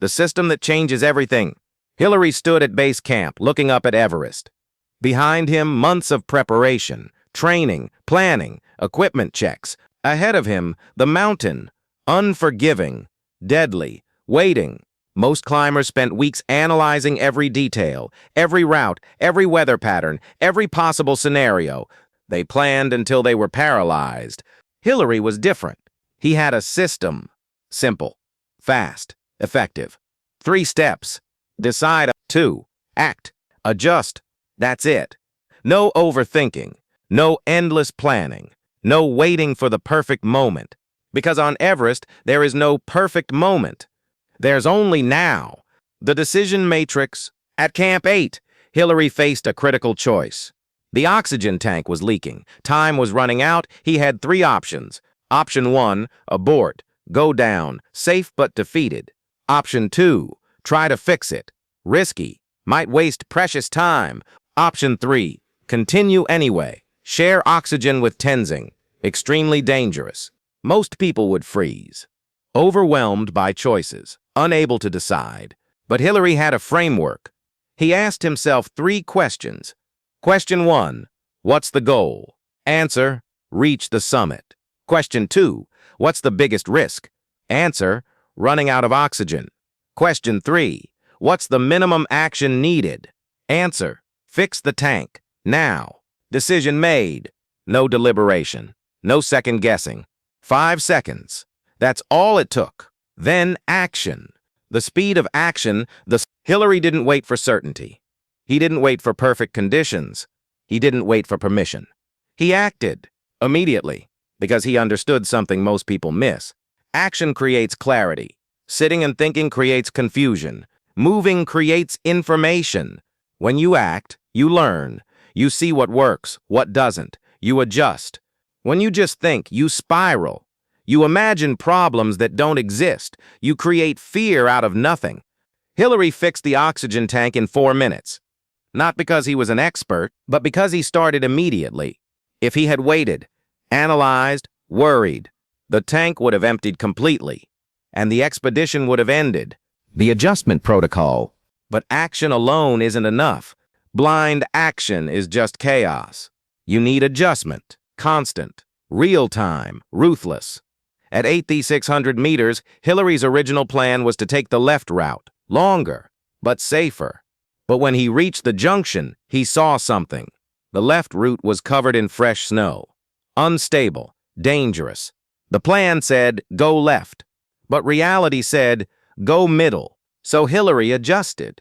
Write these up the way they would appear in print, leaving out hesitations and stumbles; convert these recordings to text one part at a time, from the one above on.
the system that changes everything. Hillary stood at base camp, looking up at Everest. Behind him, months of preparation, training, planning, equipment checks. Ahead of him, the mountain, unforgiving, deadly, waiting. Most climbers spent weeks analyzing every detail, every route, every weather pattern, every possible scenario. They planned until they were paralyzed. Hillary was different. He had a system. Simple, fast, effective. 3 steps. Decide. 2. Act. Adjust. That's it. No overthinking. No endless planning. No waiting for the perfect moment. Because on Everest, there is no perfect moment. There's only now. The decision matrix. At Camp 8, Hillary faced a critical choice. The oxygen tank was leaking. Time was running out. He had 3 options. Option 1, abort, go down, safe but defeated. Option 2, try to fix it. Risky, might waste precious time. Option 3, continue anyway. Share oxygen with Tenzing. Extremely dangerous. Most people would freeze. Overwhelmed by choices, unable to decide. But Hillary had a framework. He asked himself 3 questions. Question 1, what's the goal? Answer, reach the summit. Question 2, what's the biggest risk? Answer, running out of oxygen. Question 3, what's the minimum action needed? Answer, fix the tank, now. Decision made. No deliberation. No second guessing. 5 seconds. That's all it took. Then action. The speed of action, Hillary didn't wait for certainty. He didn't wait for perfect conditions. He didn't wait for permission. He acted immediately because he understood something most people miss. Action creates clarity. Sitting and thinking creates confusion. Moving creates information. When you act, you learn. You see what works, what doesn't. You adjust. When you just think, you spiral. You imagine problems that don't exist. You create fear out of nothing. Hillary fixed the oxygen tank in 4 minutes. Not because he was an expert, but because he started immediately. If he had waited, analyzed, worried, the tank would have emptied completely, and the expedition would have ended. The adjustment protocol. But action alone isn't enough. Blind action is just chaos. You need adjustment, constant, real-time, ruthless. At 8,600 meters, Hillary's original plan was to take the left route, longer, but safer. But when he reached the junction, he saw something. The left route was covered in fresh snow. Unstable, dangerous. The plan said, go left. But reality said, go middle. So Hillary adjusted.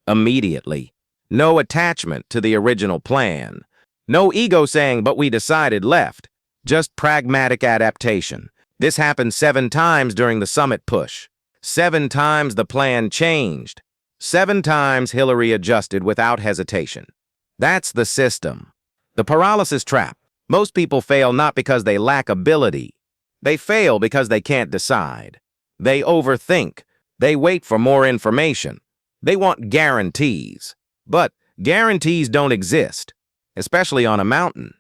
Immediately. No attachment to the original plan. No ego saying, but we decided left. Just pragmatic adaptation. This happened 7 times during the summit push. 7 times the plan changed. 7 times Hillary adjusted without hesitation. That's the system. The paralysis trap. Most people fail not because they lack ability. They fail because they can't decide. They overthink. They wait for more information. They want guarantees. But guarantees don't exist, especially on a mountain,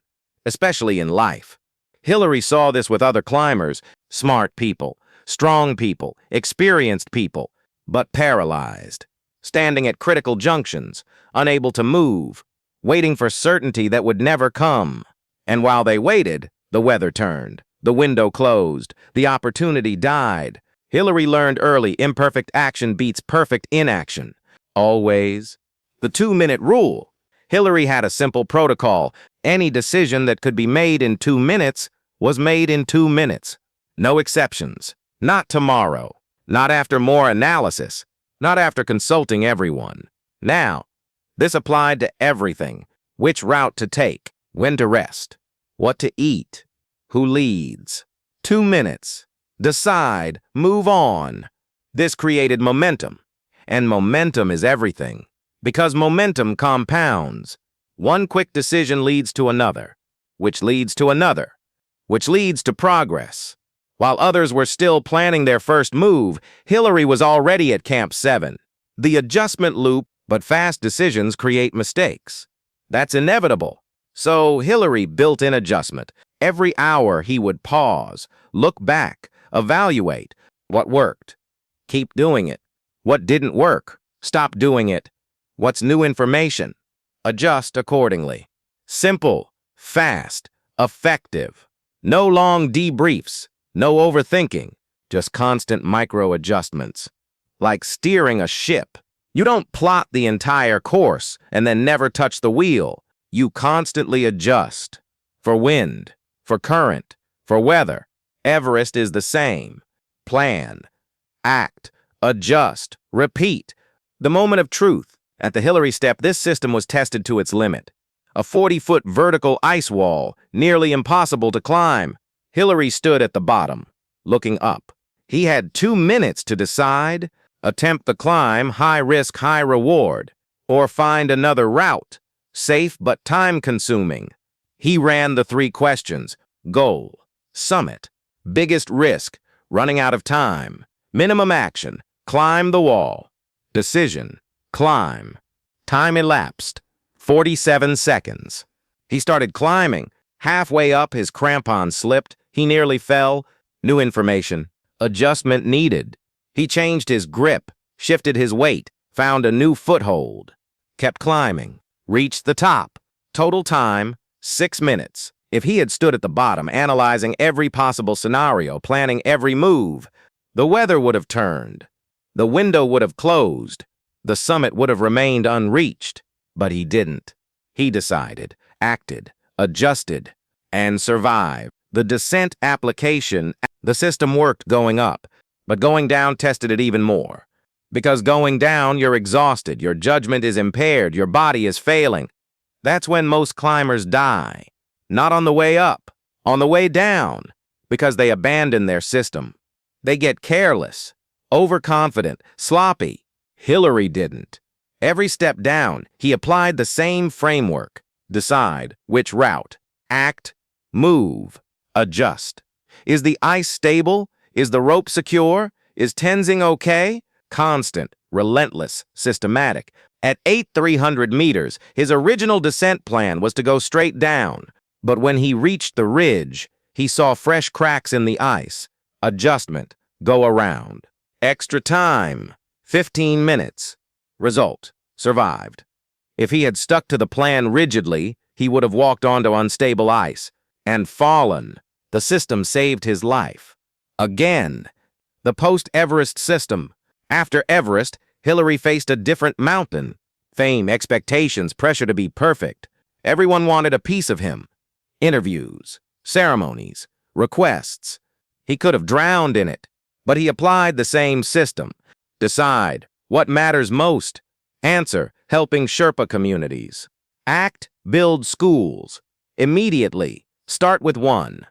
especially in life. Hillary saw this with other climbers, smart people, strong people, experienced people, but paralyzed, standing at critical junctions, unable to move, waiting for certainty that would never come. And while they waited, the weather turned, the window closed, the opportunity died. Hillary learned early, imperfect action beats perfect inaction. Always. The 2-minute rule. Hillary had a simple protocol. Any decision that could be made in 2 minutes was made in 2 minutes. No exceptions. Not tomorrow. Not after more analysis. Not after consulting everyone. Now, this applied to everything. Which route to take. When to rest. What to eat. Who leads. 2 minutes. Decide. Move on. This created momentum. And momentum is everything. Because momentum compounds. One quick decision leads to another, which leads to another, which leads to progress. While others were still planning their first move, Hillary was already at Camp 7. The adjustment loop, but fast decisions create mistakes. That's inevitable. So Hillary built in adjustment. Every hour he would pause, look back, evaluate what worked. Keep doing it. What didn't work? Stop doing it. What's new information? Adjust accordingly. Simple, fast, effective. No long debriefs, no overthinking, just constant micro-adjustments. Like steering a ship. You don't plot the entire course and then never touch the wheel. You constantly adjust. For wind, for current, for weather. Everest is the same. Plan, act, adjust, repeat. The moment of truth. At the Hillary step, this system was tested to its limit. A 40-foot vertical ice wall, nearly impossible to climb. Hillary stood at the bottom, looking up. He had 2 minutes to decide, attempt the climb, high risk, high reward, or find another route, safe but time-consuming. He ran the 3 questions: goal, summit, biggest risk, running out of time, minimum action, climb the wall, decision, climb. Time elapsed, 47 seconds. He started climbing. Halfway up, his crampon slipped. He nearly fell. New information. Adjustment needed. He changed his grip, shifted his weight, found a new foothold. Kept climbing. Reached the top. Total time, 6 minutes. If he had stood at the bottom, analyzing every possible scenario, planning every move, the weather would have turned. The window would have closed. The summit would have remained unreached. But he didn't. He decided, acted, adjusted, and survived. The descent application, the system worked going up, but going down tested it even more. Because going down, you're exhausted, your judgment is impaired, your body is failing. That's when most climbers die. Not on the way up, on the way down, because they abandon their system. They get careless, overconfident, sloppy. Hillary didn't. Every step down, he applied the same framework. Decide which route. Act, move, adjust. Is the ice stable? Is the rope secure? Is tensing okay? Constant, relentless, systematic. At 300 meters, his original descent plan was to go straight down. But when he reached the ridge, he saw fresh cracks in the ice. Adjustment, go around. Extra time, 15 minutes. Result, survived. If he had stuck to the plan rigidly, he would have walked onto unstable ice and fallen. The system saved his life. Again, the post-Everest system. After Everest, Hillary faced a different mountain. Fame, expectations, pressure to be perfect. Everyone wanted a piece of him. Interviews, ceremonies, requests. He could have drowned in it, but he applied the same system. Decide what matters most. Answer, helping Sherpa communities. Act, build schools. Immediately, start with 1.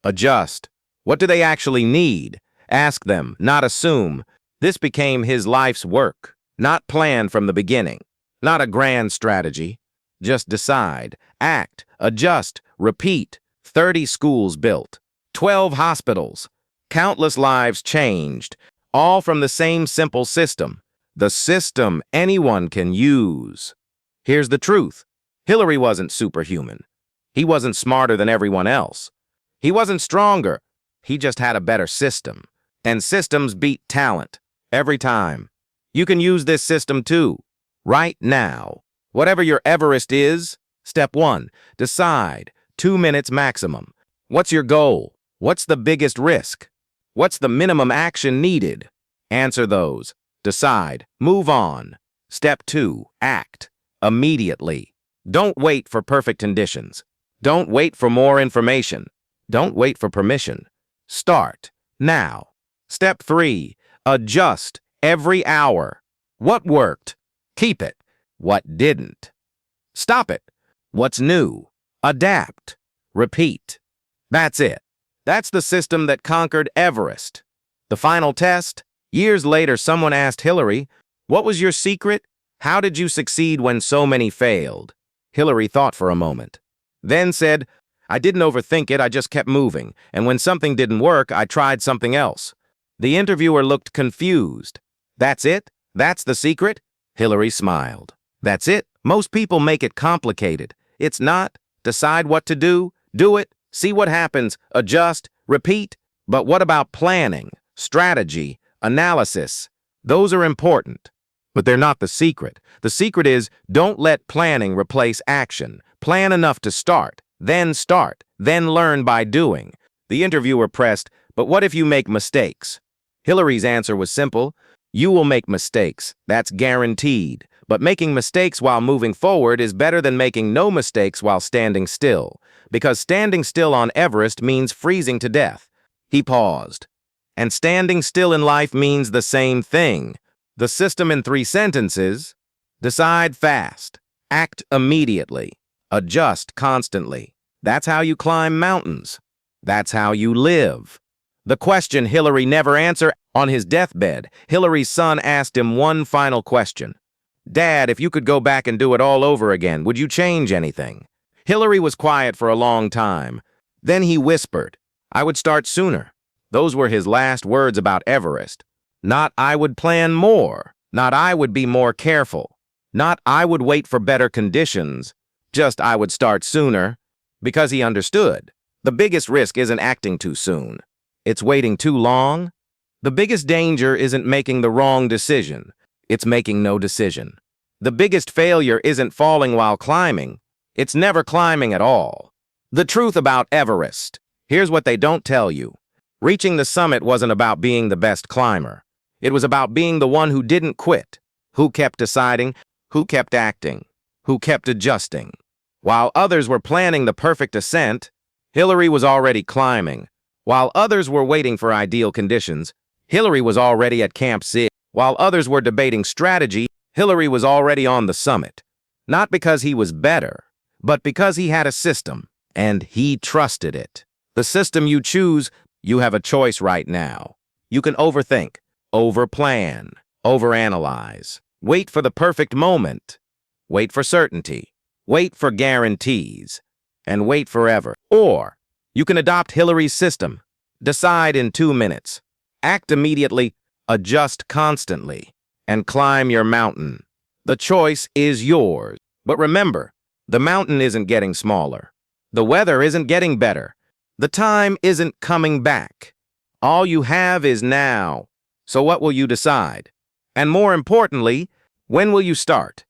Adjust. What do they actually need? Ask them, not assume. This became his life's work, not planned from the beginning, not a grand strategy. Just decide, act, adjust, repeat. 30 schools built, 12 hospitals, countless lives changed, all from the same simple system. The system anyone can use. Here's the truth. Hillary wasn't superhuman. He wasn't smarter than everyone else. He wasn't stronger. He just had a better system. And systems beat talent. Every time. You can use this system too. Right now. Whatever your Everest is, step 1, decide. 2 minutes maximum. What's your goal? What's the biggest risk? What's the minimum action needed? Answer those. Decide. Move on. Step 2, act. Immediately. Don't wait for perfect conditions. Don't wait for more information. Don't wait for permission. Start. Now. Step 3, adjust every hour. What worked? Keep it. What didn't? Stop it. What's new? Adapt. Repeat. That's it. That's the system that conquered Everest. The final test? Years later, someone asked Hillary, "What was your secret? How did you succeed when so many failed?" Hillary thought for a moment. Then said, "I didn't overthink it, I just kept moving. And when something didn't work, I tried something else." The interviewer looked confused. "That's it? That's the secret?" Hillary smiled. "That's it. Most people make it complicated. It's not. Decide what to do it, see what happens, adjust, repeat. But what about planning, strategy, analysis? Those are important, but they're not the secret. The secret is don't let planning replace action. Plan enough to start, then learn by doing. The interviewer pressed, but what if you make mistakes? Hillary's answer was simple. You will make mistakes. That's guaranteed. But making mistakes while moving forward is better than making no mistakes while standing still. Because standing still on Everest means freezing to death. He paused. And standing still in life means the same thing. The system in 3 sentences: decide fast, act immediately, adjust constantly. That's how you climb mountains. That's how you live. The question Hillary never answered. On his deathbed, Hillary's son asked him one final question. Dad, if you could go back and do it all over again, would you change anything? Hillary was quiet for a long time. Then he whispered, I would start sooner. Those were his last words about Everest. Not I would plan more. Not I would be more careful. Not I would wait for better conditions. Just I would start sooner. Because he understood. The biggest risk isn't acting too soon. It's waiting too long. The biggest danger isn't making the wrong decision. It's making no decision. The biggest failure isn't falling while climbing. It's never climbing at all. The truth about Everest. Here's what they don't tell you. Reaching the summit wasn't about being the best climber. It was about being the one who didn't quit, who kept deciding, who kept acting, who kept adjusting. While others were planning the perfect ascent, Hillary was already climbing. While others were waiting for ideal conditions, Hillary was already at Camp Zig. While others were debating strategy, Hillary was already on the summit. Not because he was better, but because he had a system, and he trusted it. The system you choose, you have a choice right now. You can overthink, overplan, overanalyze. Wait for the perfect moment. Wait for certainty. Wait for guarantees. And wait forever. Or you can adopt Hillary's system. Decide in 2 minutes. Act immediately, adjust constantly, and climb your mountain. The choice is yours. But remember, the mountain isn't getting smaller. The weather isn't getting better. The time isn't coming back. All you have is now. So what will you decide? And more importantly, when will you start?